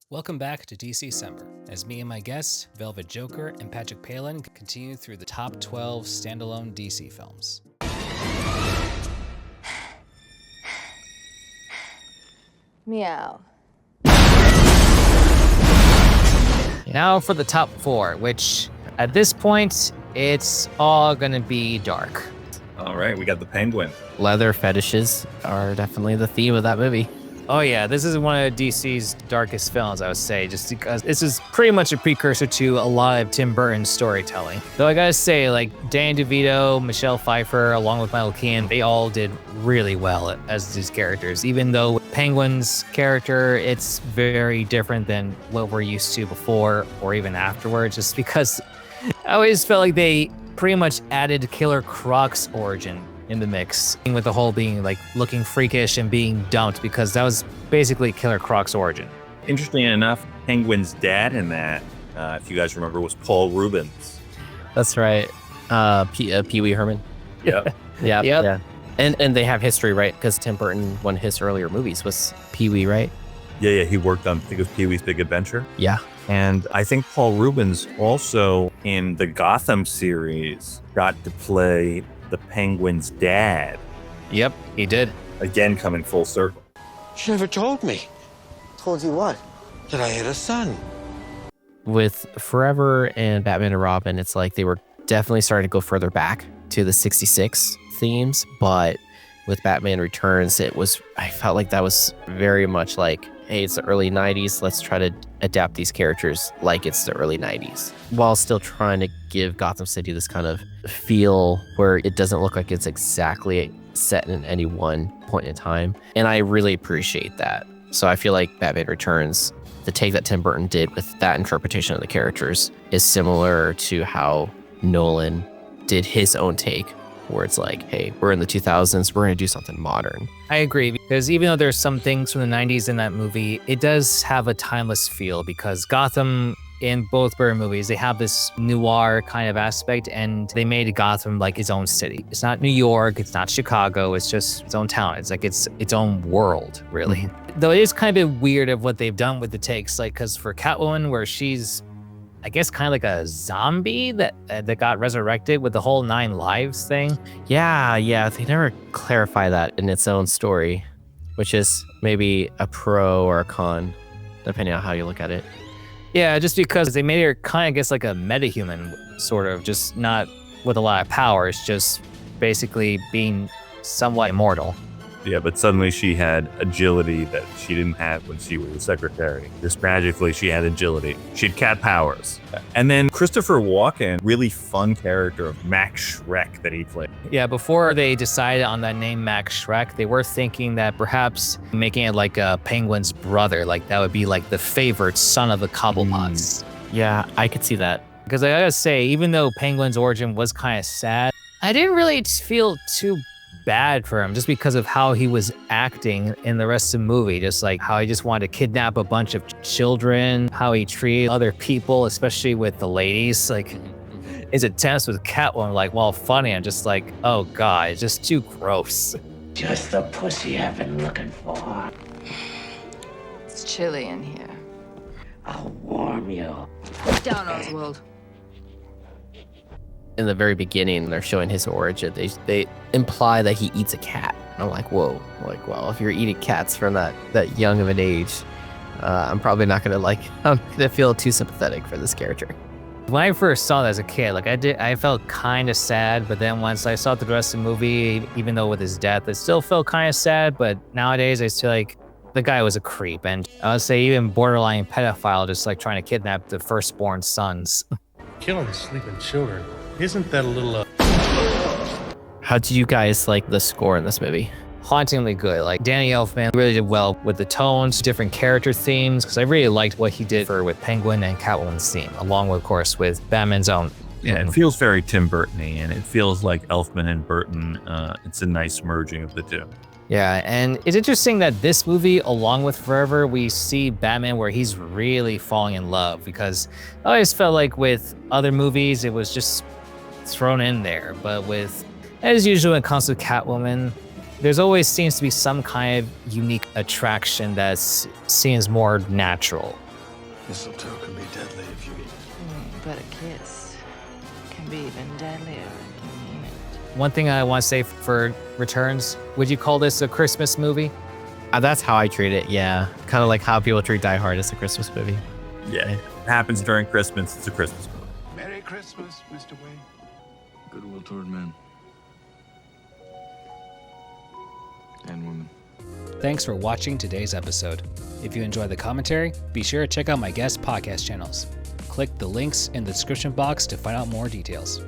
Welcome back to DC-Cember, as me and my guests, Velvetjoker and Patrick Palen, continue through the top 12 standalone DC films. Meow. Now for the top 4, which at this point, it's all gonna be dark. All right, we got the Penguin. Leather fetishes are definitely the theme of that movie. Oh yeah, this is one of DC's darkest films, I would say, just because this is pretty much a precursor to a lot of Tim Burton's storytelling. Though I gotta say, like, Danny DeVito, Michelle Pfeiffer, along with Michael Keaton, they all did really well as these characters. Even though with Penguin's character, it's very different than what we're used to before or even afterwards, just because I always felt like they pretty much added Killer Croc's origin in the mix, with the whole being like looking freakish and being dumped, because that was basically Killer Croc's origin. Interestingly enough, Penguin's dad in that, if you guys remember, was Paul Rubens. That's right. Pee Wee Herman. Yep. Yeah. And they have history, right? Because Tim Burton, one of his earlier movies was Pee Wee, right? Yeah, he worked on, I think it was Pee-wee's Big Adventure. Yeah. And I think Paul Rubens also in the Gotham series got to play the Penguin's dad. Yep, he did. Again, coming full circle. She never told me Told you what? that I had a son. With Forever and Batman and Robin, it's like they were definitely starting to go further back to the 66 themes, but with Batman Returns, I felt like that was very much like, hey, it's the early 90s, let's try to adapt these characters like it's the early 90s, while still trying to give Gotham City this kind of feel where it doesn't look like it's exactly set in any one point in time. And I really appreciate that. So I feel like Batman Returns, the take that Tim Burton did with that interpretation of the characters, is similar to how Nolan did his own take, where it's like, hey, we're in the 2000s, we're going to do something modern. I agree, because even though there's some things from the 90s in that movie, it does have a timeless feel, because Gotham, in both Burton movies, they have this noir kind of aspect, and they made Gotham like its own city. It's not New York, it's not Chicago, it's just its own town. It's like its own world, really. Mm-hmm. Though it is kind of weird of what they've done with the takes, like, because for Catwoman, where she's, I guess, kind of like a zombie that got resurrected with the whole 9 lives thing. Yeah, they never clarify that in its own story, which is maybe a pro or a con, depending on how you look at it. Yeah, just because they made her kind of, I guess, like a metahuman, sort of, just not with a lot of powers, just basically being somewhat immortal. Yeah, but suddenly she had agility that she didn't have when she was a secretary. Just magically, she had agility. She had cat powers. And then Christopher Walken, really fun character of Max Schreck that he played. Yeah, before they decided on that name, Max Schreck, they were thinking that perhaps making it like a Penguin's brother, like that would be like the favorite son of the Cobblepots. Yeah, I could see that. Because I gotta say, even though Penguin's origin was kind of sad, I didn't really feel too bad for him, just because of how he was acting in the rest of the movie. Just like how he just wanted to kidnap a bunch of children, how he treated other people, especially with the ladies. Like his attempts with Catwoman, like, while funny, I'm just like, oh god, it's just too gross. Just the pussy I've been looking for. It's chilly in here. I'll warm you. Down, Oswald. In the very beginning, they're showing his origin. They imply that he eats a cat. And I'm like, whoa. Like, well, if you're eating cats from that young of an age, I'm probably not gonna I'm gonna feel too sympathetic for this character. When I first saw it as a kid, like I felt kind of sad, but then once I saw the rest of the movie, even though with his death, it still felt kind of sad. But nowadays, I feel like the guy was a creep, and I would say even borderline pedophile, just like trying to kidnap the firstborn sons. Killing sleeping children. Isn't that a little, How do you guys like the score in this movie? Hauntingly good. Like Danny Elfman really did well with the tones, different character themes, because I really liked what he did with Penguin and Catwoman's theme, along with, of course, with Batman's own. Yeah, it feels very Tim Burton-y, and it feels like Elfman and Burton. It's a nice merging of the two. Yeah, and it's interesting that this movie, along with Forever, we see Batman where he's really falling in love, because I always felt like with other movies, it was just thrown in there. But as usual when it comes to Catwoman, there's always seems to be some kind of unique attraction that seems more natural. Mistletoe can be deadly if you eat it. But a kiss can be even deadlier if you mean it. One thing I want to say for Returns, would you call this a Christmas movie? That's how I treat it, yeah. Kind of like how people treat Die Hard as a Christmas movie. Yeah, it happens during Christmas. It's a Christmas movie. Merry Christmas, Mr. Wayne. Goodwill toward men. And women. Thanks for watching today's episode. If you enjoy the commentary, be sure to check out my guest podcast channels. Click the links in the description box to find out more details.